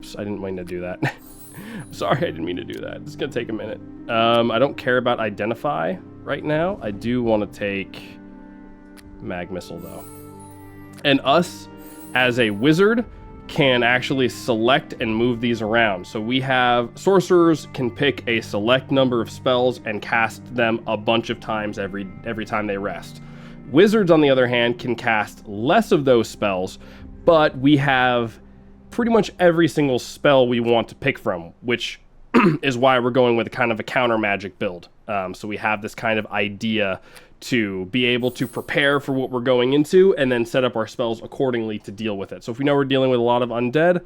Oops, I didn't mean to do that. Sorry, I didn't mean to do that. It's gonna take a minute. I don't care about identify right now. I do want to take mag missile though. And us, as a wizard, can actually select and move these around. So we have sorcerers can pick a select number of spells and cast them a bunch of times every time they rest. Wizards, on the other hand, can cast less of those spells, but we have pretty much every single spell we want to pick from, which is why we're going with kind of a counter magic build. So we have this kind of idea to be able to prepare for what we're going into and then set up our spells accordingly to deal with it. So if we know we're dealing with a lot of undead,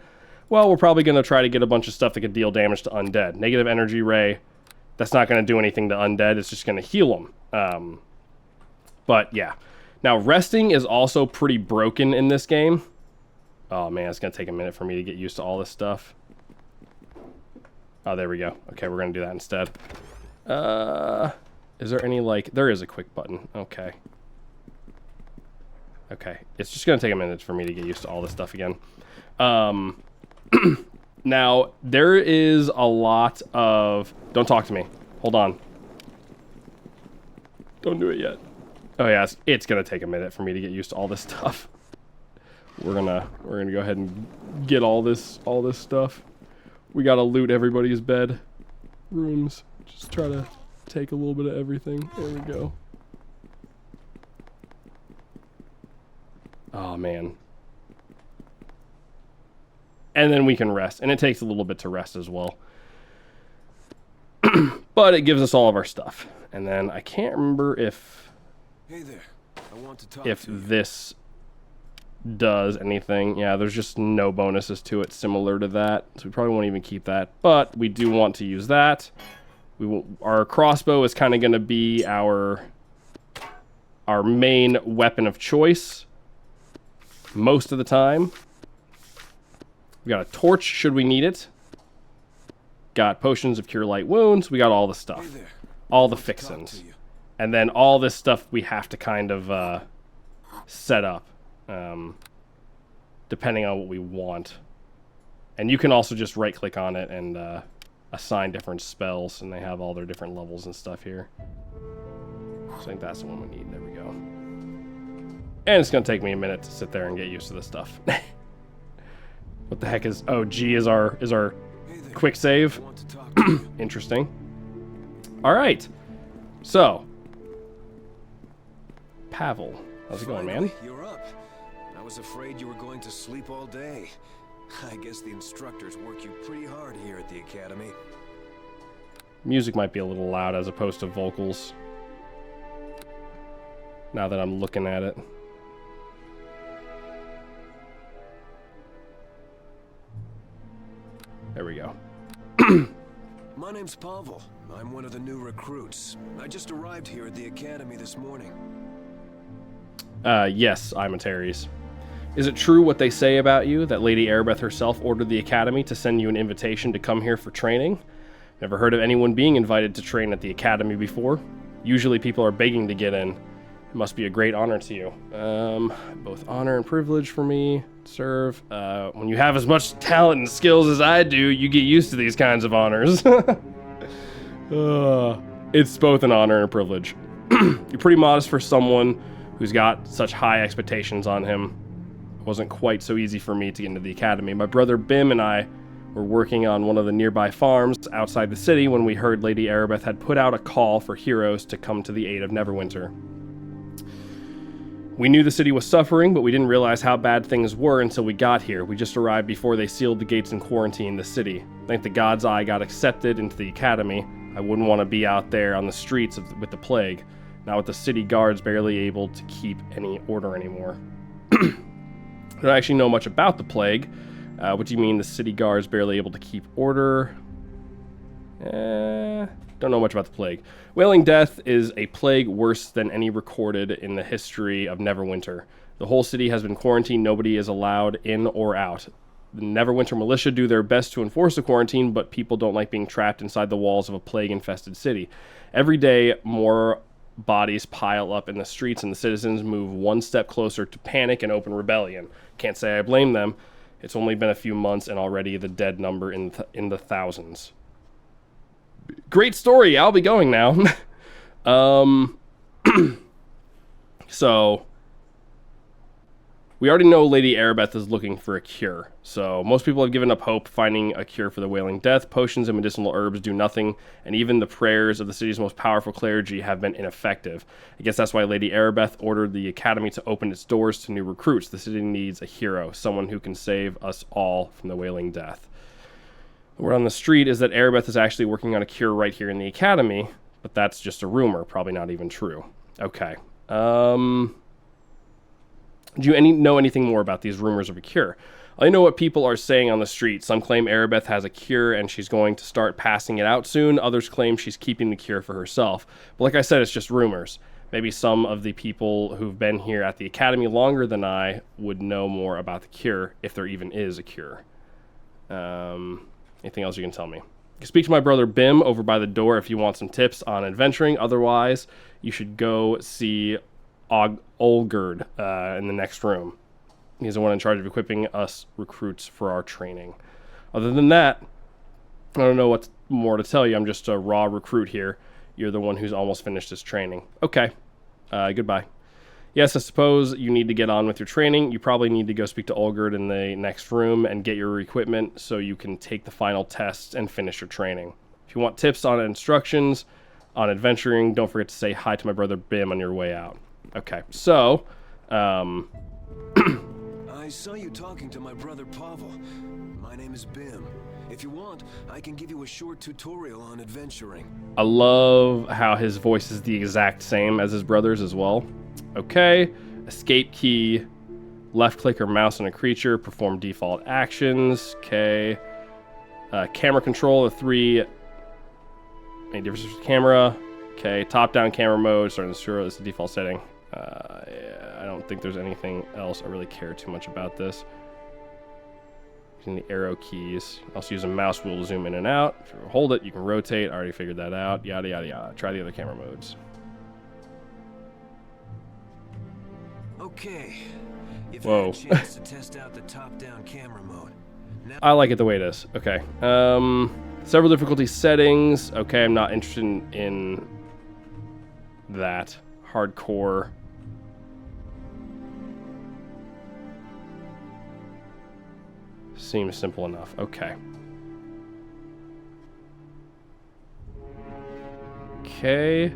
well, we're probably going to try to get a bunch of stuff that could deal damage to undead. Negative energy ray, that's not going to do anything to undead. It's just going to heal them. But yeah. Now, resting is also pretty broken in this game. Oh man, it's going to take a minute for me to get used to all this stuff. Oh, there we go. Okay, we're going to do that instead. Is there any, like... There is a quick button. Okay. Okay. It's just going to take a minute for me to get used to all this stuff again. Now, there is a lot of... Don't talk to me. Hold on. Don't do it yet. Oh, yeah. It's going to take a minute for me to get used to all this stuff. We're gonna go ahead and get all this stuff. We got to loot everybody's bed rooms. Just try to... take a little bit of everything. There we go. Oh man. And then we can rest. And it takes a little bit to rest as well. But it gives us all of our stuff. And then I can't remember if... Hey there. I want to talk if to you. this does anything. Yeah, there's just no bonuses to it similar to that. So we probably won't even keep that. But we do want to use that. Our crossbow is kind of going to be our main weapon of choice most of the time. We got a torch should we need it. Got potions of cure light wounds. We got all the stuff. Hey there. All the fixins. And then all this stuff we have to kind of set up depending on what we want. And you can also just right click on it and assign different spells, and they have all their different levels and stuff here. So I think that's the one we need. There we go. And it's going to take me a minute to sit there and get used to this stuff. What the heck is... Oh, G is our quick save. Interesting. All right. So, Pavel, how's it going, man? You're up. I was afraid you were going to sleep all day. I guess the instructors work you pretty hard here at the academy. Music might be a little loud as opposed to vocals. Now that I'm looking at it. There we go. My name's Pavel. I'm one of the new recruits. I just arrived here at the academy this morning. Yes, I'm Ateriese. Is it true what they say about you, that Lady Erebeth herself ordered the academy to send you an invitation to come here for training? Never heard of anyone being invited to train at the academy before. Usually people are begging to get in. It must be a great honor to you. Both honor and privilege for me. Serve. When you have as much talent and skills as I do, you get used to these kinds of honors. It's both an honor and a privilege. You're pretty modest for someone who's got such high expectations on him. It wasn't quite so easy for me to get into the academy. My brother Bim and I were working on one of the nearby farms outside the city when we heard Lady Erebeth had put out a call for heroes to come to the aid of Neverwinter. We knew the city was suffering, but we didn't realize how bad things were until we got here. We just arrived before they sealed the gates and quarantined the city. Thank the gods I got accepted into the academy. I wouldn't want to be out there on the streets with the plague, not with the city guards barely able to keep any order anymore. I don't actually know much about the plague. What do you mean the city guards barely able to keep order? Don't know much about the plague. Wailing Death is a plague worse than any recorded in the history of Neverwinter. The whole city has been quarantined. Nobody is allowed in or out. The Neverwinter militia do their best to enforce the quarantine, but people don't like being trapped inside the walls of a plague-infested city. Every day, more bodies pile up in the streets, and the citizens move one step closer to panic and open rebellion. Can't say I blame them. It's only been a few months and already the dead number in the thousands. Great story. I'll be going now. So we already know Lady Arabeth is looking for a cure. So most people have given up hope finding a cure for the Wailing Death. Potions and medicinal herbs do nothing, and even the prayers of the city's most powerful clergy have been ineffective. I guess that's why Lady Arabeth ordered the academy to open its doors to new recruits. The city needs a hero, someone who can save us all from the Wailing Death. The word on the street is that Arabeth is actually working on a cure right here in the academy, but that's just a rumor, probably not even true. Okay. Do you know anything more about these rumors of a cure? I know what people are saying on the street. Some claim Arabeth has a cure and she's going to start passing it out soon. Others claim she's keeping the cure for herself. But like I said, it's just rumors. Maybe some of the people who've been here at the academy longer than I would know more about the cure, if there even is a cure. Anything else you can tell me? You can speak to my brother Bim over by the door if you want some tips on adventuring. Otherwise, you should go see Olgerd in the next room. He's the one in charge of equipping us recruits for our training. Other than that, I don't know what more to tell you. I'm just a raw recruit here. You're the one who's almost finished his training. Okay. Goodbye. Yes, I suppose you need to get on with your training. You probably need to go speak to Olgerd in the next room and get your equipment so you can take the final tests and finish your training. If you want tips on instructions on adventuring, don't forget to say hi to my brother Bim on your way out. Okay, so, I saw you talking to my brother Pavel. My name is Bim. If you want, I can give you a short tutorial on adventuring. I love how his voice is the exact same as his brother's as well. Okay, escape key, left click or mouse on a creature, perform default actions. Okay, camera control of 3. Any differences with camera? Okay, top-down camera mode, starting to zero. This is the default setting. Yeah, I don't think there's anything else I really care too much about this. Using the arrow keys. Also use a mouse wheel to zoom in and out. If you hold it, you can rotate. I already figured that out. Yada, yada, yada. Try the other camera modes. Okay. You've Whoa. had a chance to test out the top-down camera mode. Now I like it the way it is. Okay. Several difficulty settings. Okay, I'm not interested in that. Hardcore. Seems simple enough. Okay. Okay.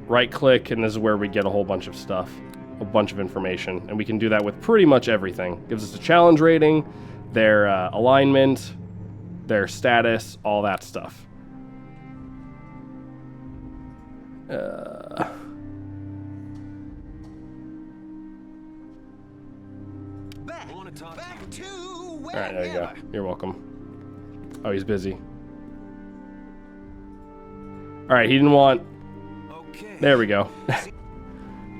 Right click, and this is where we get a whole bunch of stuff. A bunch of information. And we can do that with pretty much everything. Gives us a challenge rating, their alignment, their status, all that stuff. back to Alright, there you go. You're welcome. Oh, he's busy. Alright, he didn't want... Okay. There we go.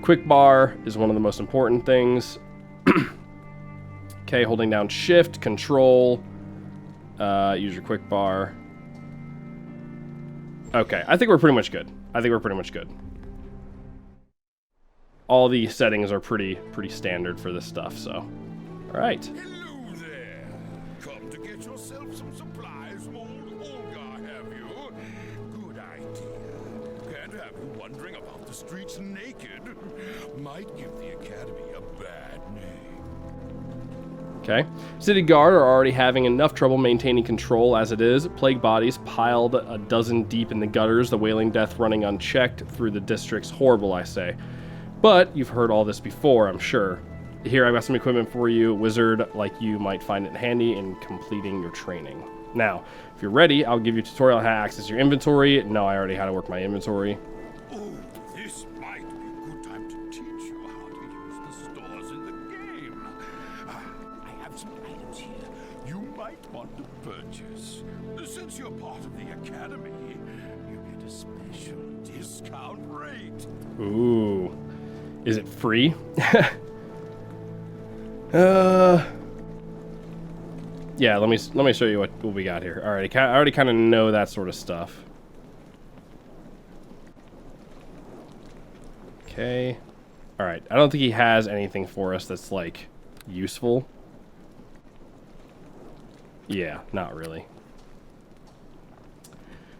Quick bar is one of the most important things. Okay, holding down shift, control, use your quick bar. Okay, I think we're pretty much good. All the settings are pretty standard for this stuff, so. Alright. Hello there. Come to get yourself some supplies from old Olga, have you? Good idea. Can't have you wandering about the streets naked. Might give the Academy a bad name. Okay. City Guard are already having enough trouble maintaining control as it is. Plague bodies piled a dozen deep in the gutters, the Wailing Death running unchecked through the districts. Horrible, I say. But you've heard all this before, I'm sure. Here, I've got some equipment for you. Wizard like you might find it handy in completing your training. Now, if you're ready, I'll give you a tutorial on how to access your inventory. No, I already had to work my inventory. Oh, this might be a good time to teach you how to use the stores in the game. I have some items here you might want to purchase. Since you're part of the Academy, you get a special discount rate. Ooh. Is it free? Yeah, let me show you what we got here. All right, I already kind of know that sort of stuff. Okay. All right, I don't think he has anything for us that's like useful. Yeah, not really.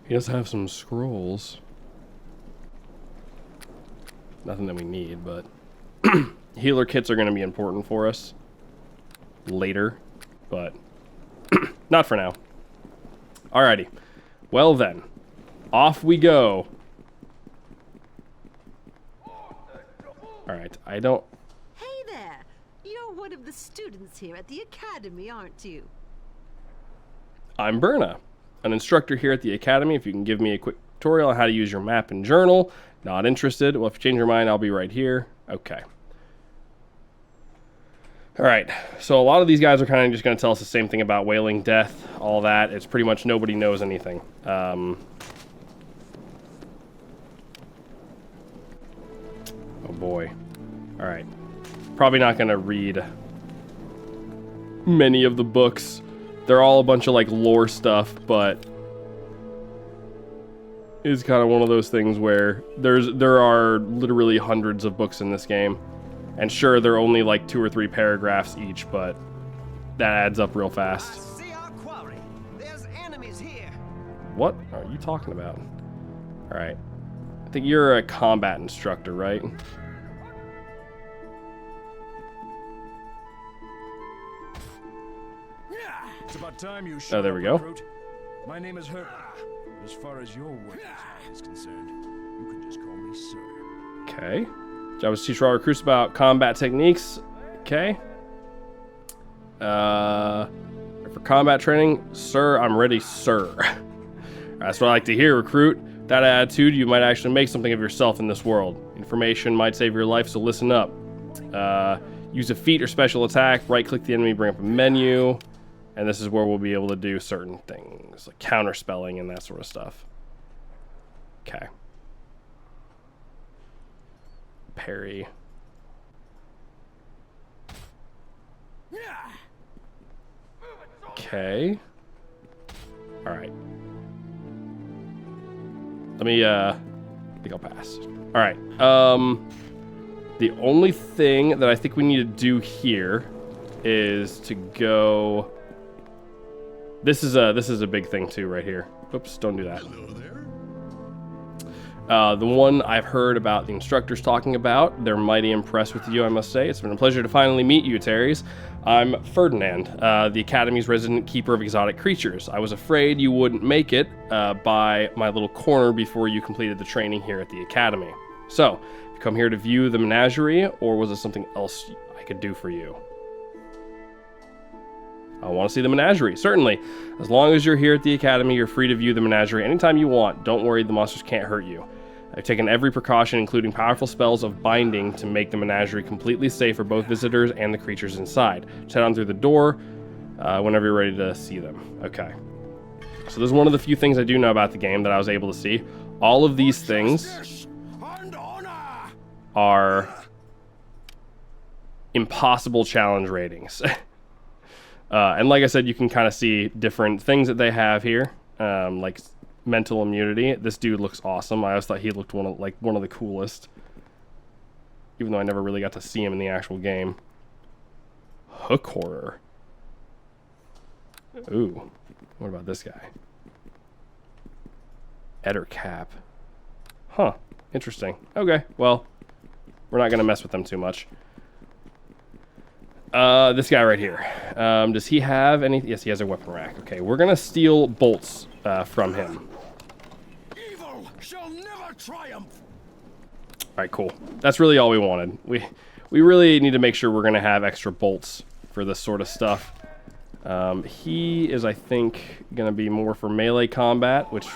He does have some scrolls. Nothing that we need, but healer kits are going to be important for us later, but not for now. Alrighty. Well then, off we go. Alright, I don't... Hey there! You're one of the students here at the academy, aren't you? I'm Berna, an instructor here at the academy. If you can give me a quick tutorial on how to use your map and journal. Not interested. Well, if you change your mind, I'll be right here. Okay. Alright, so a lot of these guys are kind of just going to tell us the same thing about Wailing Death, all that. It's pretty much nobody knows anything. Oh boy. Alright. Probably not going to read many of the books. They're all a bunch of like lore stuff, but it's kind of one of those things where there are literally hundreds of books in this game. And sure, they're only like 2 or 3 paragraphs each, but that adds up real fast. See our quarry. There's enemies here. What are you talking about? Alright. I think you're a combat instructor, right? It's about time you Oh, there we go. recruit. My name is Herb. As far as your work is concerned, you can just call me sir. Okay. Job is to teach raw recruits about combat techniques. Okay. For combat training, sir, I'm ready, sir. That's what I like to hear, recruit. That attitude, you might actually make something of yourself in this world. Information might save your life, so listen up. Use a feat or special attack. Right-click the enemy, bring up a menu. And this is where we'll be able to do certain things, like counterspelling and that sort of stuff. Okay. Parry. Okay. Alright. Let me, I think I'll pass. Alright. The only thing that I think we need to do here is to go... This is a big thing too right here. Oops, don't do that. Hello there. The one I've heard about the instructors talking about. They're mighty impressed with you, I must say. It's been a pleasure to finally meet you, Ateriese. I'm Ferdinand, the Academy's resident keeper of exotic creatures. I was afraid you wouldn't make it by my little corner before you completed the training here at the Academy. So, have you come here to view the menagerie, or was there something else I could do for you? I want to see the menagerie, certainly. As long as you're here at the Academy, you're free to view the menagerie anytime you want. Don't worry, the monsters can't hurt you. I've taken every precaution, including powerful spells of binding, to make the menagerie completely safe for both visitors and the creatures inside. Just head on through the door whenever you're ready to see them. Okay. So this is one of the few things I do know about the game that I was able to see. All of these things are impossible challenge ratings. And like I said, you can kind of see different things that they have here, like mental immunity. This dude looks awesome. I always thought he looked one of the coolest, even though I never really got to see him in the actual game. Hook horror. Ooh, what about this guy? Eder cap. Huh, interesting. Okay, well, we're not gonna mess with them too much. This guy right here. Does he have any? Yes, he has a weapon rack. Okay, we're gonna steal bolts from him. Evil shall never triumph. All right, cool. That's really all we wanted. We really need to make sure we're gonna have extra bolts for this sort of stuff. He is, I think, gonna be more for melee combat. Which,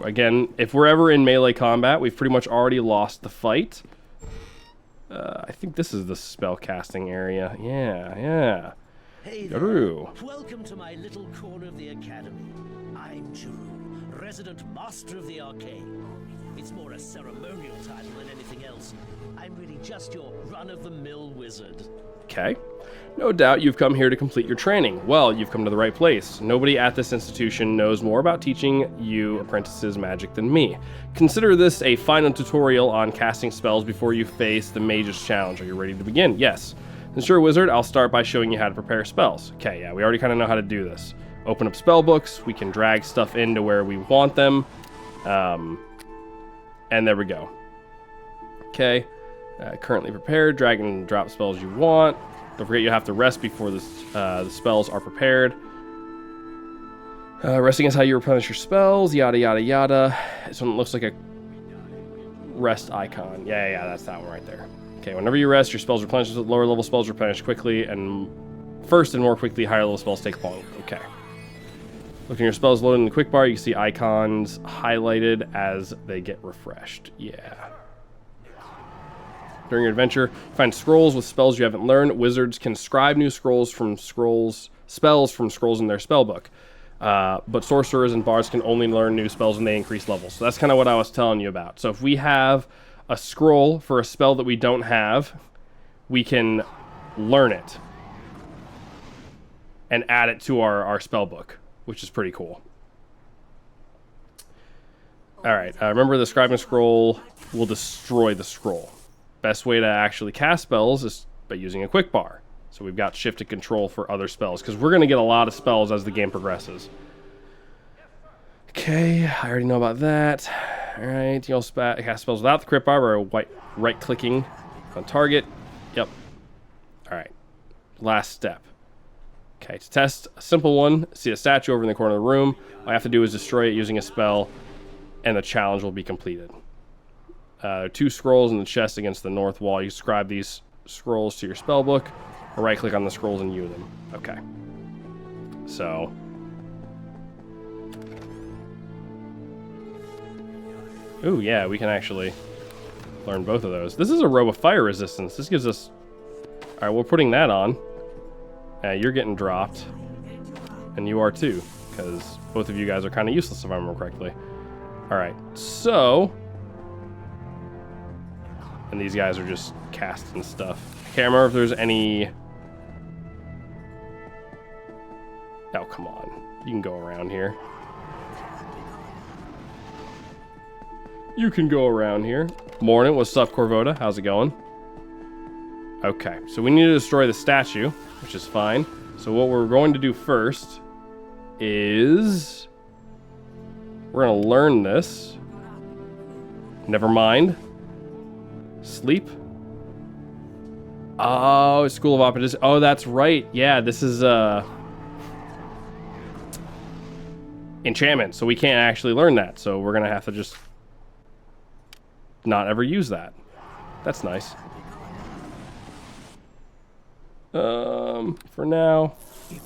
again, if we're ever in melee combat, we've pretty much already lost the fight. I think this is the spell casting area. Yeah. Hey Jeru. there. Welcome to my little corner of the academy. I'm Jeru, resident master of the arcane. It's more a ceremonial title than anything else. I'm really just your run-of-the-mill wizard. Okay. No doubt you've come here to complete your training. Well, you've come to the right place. Nobody at this institution knows more about teaching you apprentices magic than me. Consider this a final tutorial on casting spells before you face the Mage's Challenge. Are you ready to begin? Yes. Then sure, wizard, I'll start by showing you how to prepare spells. Okay, yeah, we already kind of know how to do this. open up spell books. We can drag stuff into where we want them. And there we go. Okay. Currently prepared. Drag and drop spells you want. Don't forget you have to rest before the spells are prepared. Resting is how you replenish your spells. Yada, yada, yada. This one looks like a rest icon. Yeah, that's that one right there. Okay, whenever you rest, your spells replenish. Lower level spells replenish quickly, and first and more quickly, higher level spells take long. Okay. Looking at your spells loaded in the quick bar, you can see icons highlighted as they get refreshed. Yeah. During your adventure, find scrolls with spells you haven't learned. Wizards can scribe new spells from scrolls in their spell book. But sorcerers and bards can only learn new spells when they increase levels. So that's kind of what I was telling you about. So if we have a scroll for a spell that we don't have, we can learn it and add it to our spell book, which is pretty cool. All right, remember the scribe and scroll will destroy the scroll. Best way to actually cast spells is by using a quick bar. So we've got shift and control for other spells, because we're going to get a lot of spells as the game progresses. Okay, I already know about that. All right, you also cast spells without the quick bar by right-clicking on target. Yep. All right, last step. Okay, to test a simple one, see a statue over in the corner of the room. All I have to do is destroy it using a spell, and the challenge will be completed. 2 scrolls in the chest against the north wall. You scribe these scrolls to your spell book, or right-click on the scrolls and view them. Okay. So. Ooh, yeah, we can actually learn both of those. This is a robe of fire resistance. This gives us... Alright, we're putting that on. You're getting dropped. And you are too, because both of you guys are kind of useless if I remember correctly. Alright, so... And these guys are just casting stuff. Can't remember if there's any... Oh, come on. You can go around here. You can go around here. Morning, what's up, Corvoda? How's it going? Okay, so we need to destroy the statue, which is fine. So what we're going to do first is... We're going to learn this. Never mind. Sleep. Oh, School of Opposition. Oh, that's right. Yeah, this is enchantment, so we can't actually learn that. So we're gonna have to just not ever use that. That's nice. For now, we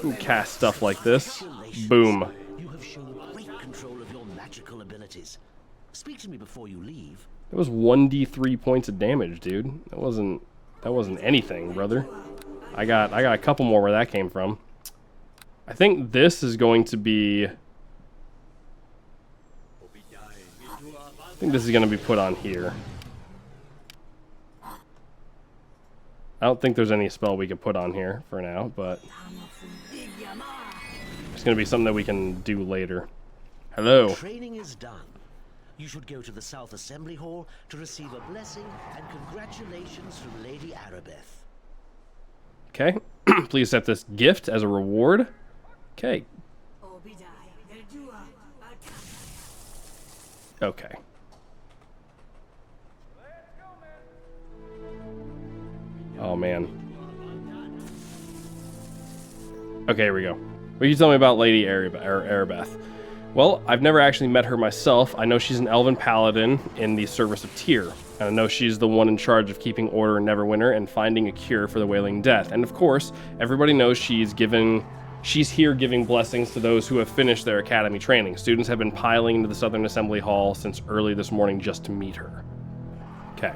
can cast stuff like this. Boom. You have shown great control of your magical abilities. Speak to me before you leave. That was 1d3 points of damage, dude. That wasn't anything, brother. I got a couple more where that came from. I think this is going to be... I think this is going to be put on here. I don't think there's any spell we could put on here for now, but... It's going to be something that we can do later. Hello. Training is done. You should go to the South Assembly Hall to receive a blessing and congratulations from Lady Arabeth. Okay. Please accept this gift as a reward. Okay. Okay. Oh, man. Okay, here we go. What can you tell me about Lady Arabeth? Well, I've never actually met her myself. I know she's an elven paladin in the service of Tyr. And I know she's the one in charge of keeping order in Neverwinter and finding a cure for the Wailing Death. And of course, everybody knows she's here giving blessings to those who have finished their academy training. Students have been piling into the Southern Assembly Hall since early this morning just to meet her. Okay.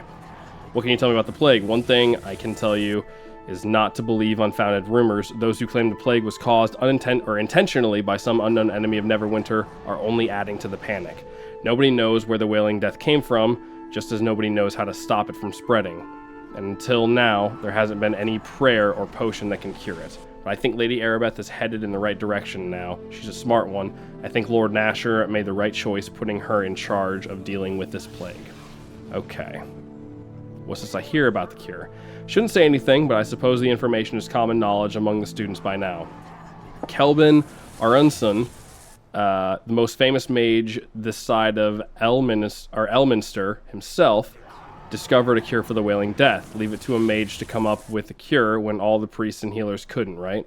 What can you tell me about the plague? One thing I can tell you is not to believe unfounded rumors. Those who claim the plague was caused intentionally by some unknown enemy of Neverwinter are only adding to the panic. Nobody knows where the Wailing Death came from, just as nobody knows how to stop it from spreading. And until now, there hasn't been any prayer or potion that can cure it. But I think Lady Arabeth is headed in the right direction now. She's a smart one. I think Lord Nasher made the right choice putting her in charge of dealing with this plague. Okay. What's this I hear about the cure? Shouldn't say anything, but I suppose the information is common knowledge among the students by now. Kelvin Arunson, the most famous mage this side of Elminster himself, discovered a cure for the Wailing Death. Leave it to a mage to come up with a cure when all the priests and healers couldn't, right?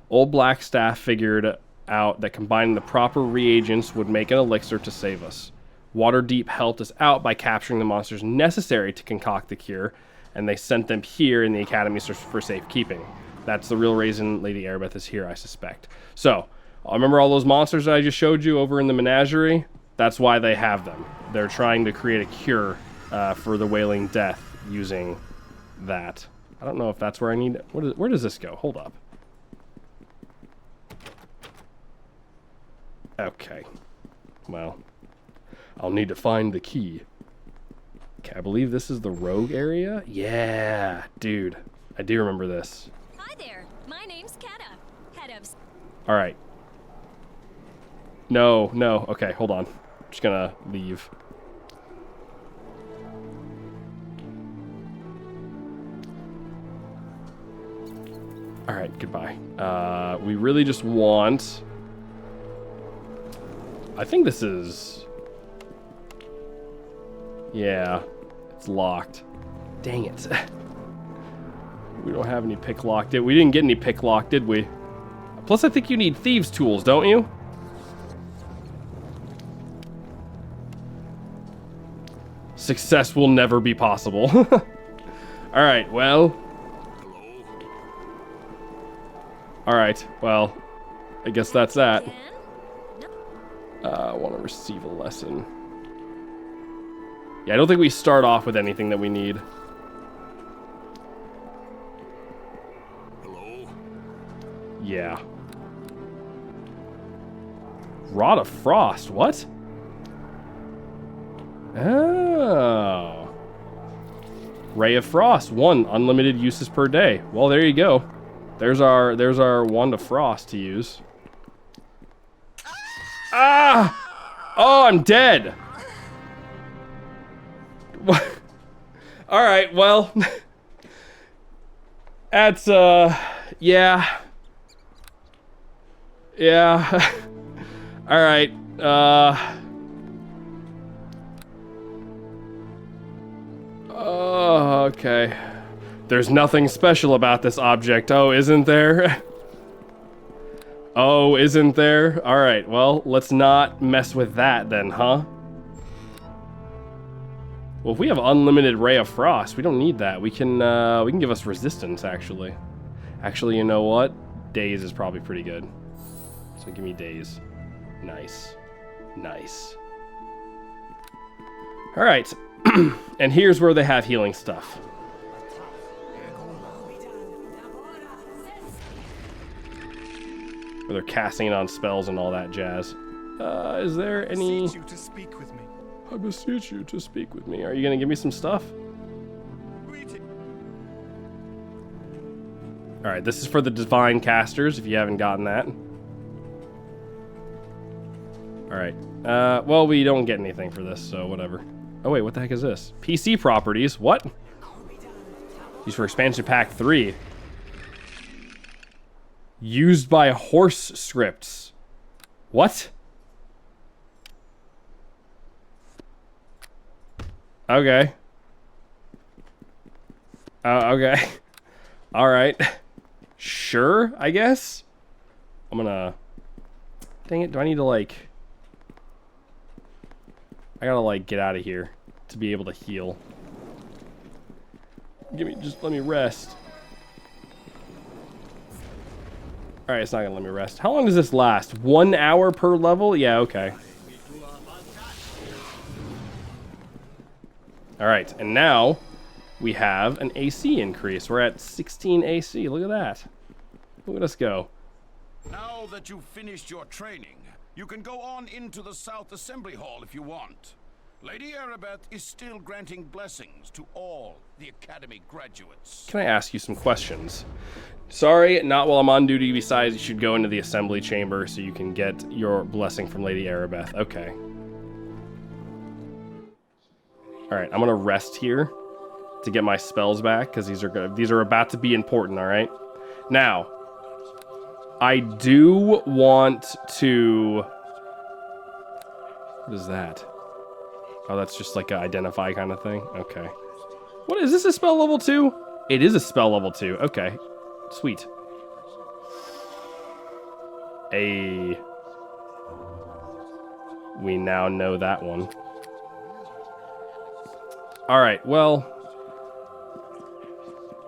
Old Blackstaff figured out that combining the proper reagents would make an elixir to save us. Waterdeep helped us out by capturing the monsters necessary to concoct the cure, and they sent them here in the Academy for safekeeping. That's the real reason Lady Erebeth is here, I suspect. So, remember all those monsters that I just showed you over in the menagerie? That's why they have them. They're trying to create a cure for the Wailing Death using that. I don't know if that's where I need... Where does this go? Hold up. Okay. Well, I'll need to find the key. Okay, I believe this is the rogue area? Yeah, dude. I do remember this. Hi there. My name's Kata. Head of... Alright. No. Okay, hold on. I'm just gonna leave. Alright, goodbye. We really just want... I think this is... Yeah, it's locked. Dang it. We don't have any pick lock. We didn't get any pick lock, did we? Plus, I think you need thieves' tools, don't you? Success will never be possible. Alright, well... Alright, well, I guess that's that. I want to receive a lesson. Yeah, I don't think we start off with anything that we need. Hello? Yeah. Rod of Frost, what? Oh. Ray of Frost, 1 unlimited uses per day. Well, there you go. There's our Wand of Frost to use. Ah! Oh, I'm dead. What? All right, well, that's yeah. All right. Oh, okay. There's nothing special about this object. Oh, isn't there? Oh, isn't there? All right, well, let's not mess with that then, huh? Well, if we have unlimited Ray of Frost, we don't need that. We can give us resistance, actually. Actually, you know what? Daze is probably pretty good. So give me Daze. Nice. Nice. All right. And here's where they have healing stuff. Where they're casting it on spells and all that jazz. Is there any... I beseech you to speak with me. I beseech you to speak with me. Are you going to give me some stuff? Alright, this is for the Divine Casters, if you haven't gotten that. Alright. Well, we don't get anything for this, so whatever. Oh, wait, what the heck is this? PC properties. What? Used for expansion pack 3. Used by horse scripts. What? Okay. Okay. All right. Sure, I guess. I'm gonna... Dang it, do I need to, like... I gotta, like, get out of here to be able to heal. Just let me rest. Alright, it's not gonna let me rest. How long does this last? 1 hour per level? Yeah, okay. Alright, and now we have an AC increase. We're at 16 AC. Look at that. Look at us go. Now that you've finished your training, you can go on into the South Assembly Hall if you want. Lady Erebeth is still granting blessings to all the Academy graduates. Can I ask you some questions? Sorry, not while I'm on duty. Besides, you should go into the assembly chamber so you can get your blessing from Lady Erebeth. Okay. Alright, I'm gonna rest here to get my spells back, because these are about to be important, alright? Now, I do want to... What is that? Oh, that's just like an identify kind of thing? Okay. What is this, a spell level 2? It is a spell level 2. Okay. Sweet. We now know that one. Alright, well...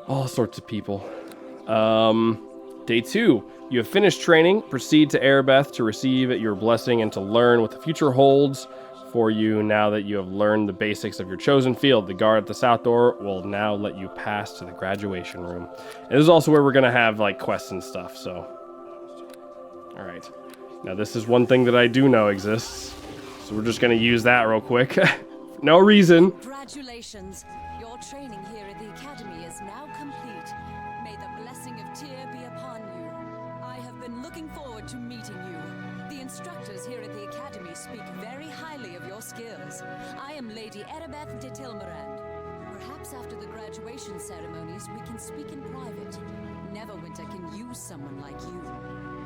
all sorts of people. Day 2. You have finished training. Proceed to Erebeth to receive your blessing and to learn what the future holds for you now that you have learned the basics of your chosen field. The guard at the south door will now let you pass to the graduation room. And this is also where we're going to have, like, quests and stuff, so... Alright. Now, this is one thing that I do know exists. So we're just going to use that real quick. No reason. Congratulations. Your training here at the Academy is now complete. May the blessing of Tyr be upon you. I have been looking forward to meeting you. The instructors here at the Academy speak very highly of your skills. I am Lady Erebeth de Tilmarand. Perhaps after the graduation ceremonies, we can speak in private. Neverwinter can use someone like you.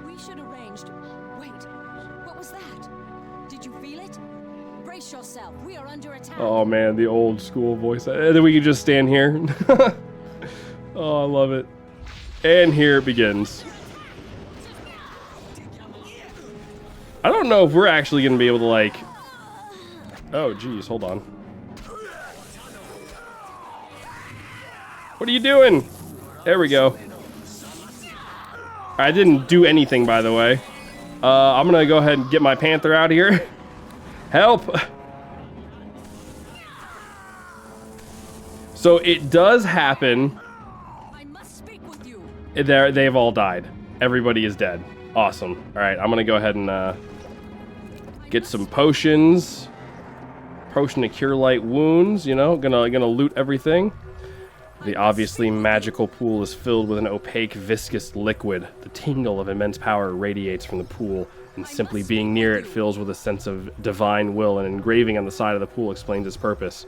We should arrange to... Wait, what was that? Did you feel it? Brace yourself, we are under attack. Oh man, the old school voice. And then we can just stand here. Oh, I love it. And here it begins. I don't know if we're actually going to be able to, like... Oh, geez, hold on. What are you doing? There we go. I didn't do anything, by the way. I'm going to go ahead and get my panther out here. Help! So it does happen. I must speak with you. They've all died. Everybody is dead. Awesome. All right, I'm going to go ahead and get some potions. Potion to cure light wounds, you know, gonna loot everything. The obviously magical pool is filled with an opaque, viscous liquid. The tingle of immense power radiates from the pool, and simply being near it fills with a sense of divine will. An engraving on the side of the pool explains its purpose.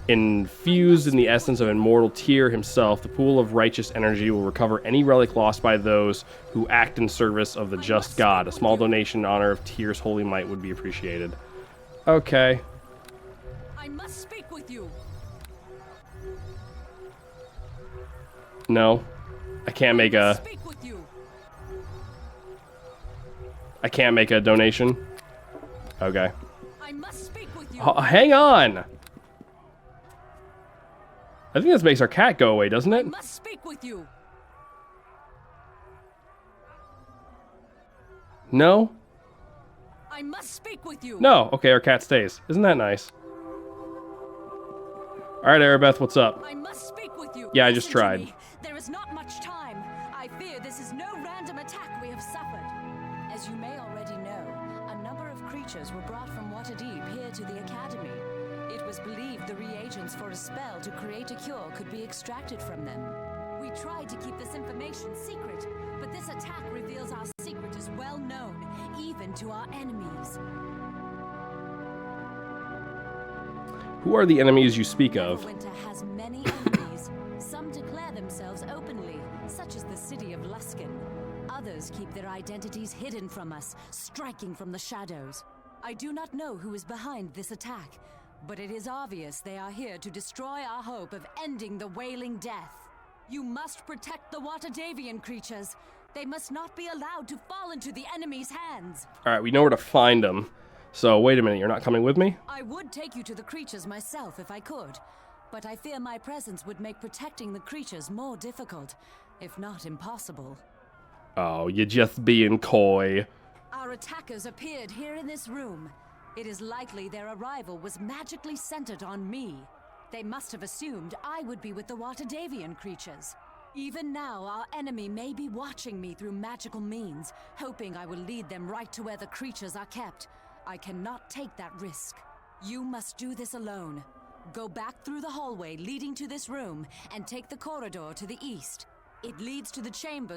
Infused in the essence of immortal Tyr himself, the pool of righteous energy will recover any relic lost by those who act in service of the just God. A small donation in honor of Tyr's holy might would be appreciated. Okay. I must speak with you. No. I can't make a... Speak with you. I can't make a donation. Okay. I must speak with you. Hang on! I think this makes our cat go away, doesn't I it? must speak with you. No? I must speak with you. No. Okay, our cat stays. Isn't that nice? Alright, Erebeth, what's up? I must speak with you. Yeah, I just Listen to tried. me. There is not much time. I fear this is no random attack we have suffered. As you may already know, a number of creatures were brought from Waterdeep here to the Academy. It was believed the reagents for a spell to create a cure could be extracted from them. We tried to keep this information secret, but this attack reveals our secret is well known, even to our enemies. Who are the enemies you speak of? Neverwinter has many enemies. Some declare themselves openly, such as the city of Luskan. Others keep their identities hidden from us, striking from the shadows. I do not know who is behind this attack, but it is obvious they are here to destroy our hope of ending the Wailing Death. You must protect the Waterdavian creatures. They must not be allowed to fall into the enemy's hands. Alright, we know where to find them. So, wait a minute, you're not coming with me? I would take you to the creatures myself if I could, but I fear my presence would make protecting the creatures more difficult, if not impossible. Oh, you're just being coy. Our attackers appeared here in this room. It is likely their arrival was magically centered on me. They must have assumed I would be with the Waterdavian creatures. Even now, our enemy may be watching me through magical means, hoping I will lead them right to where the creatures are kept. I cannot take that risk. You must do this alone. Go back through the hallway leading to this room and take the corridor to the east. It leads to the chambers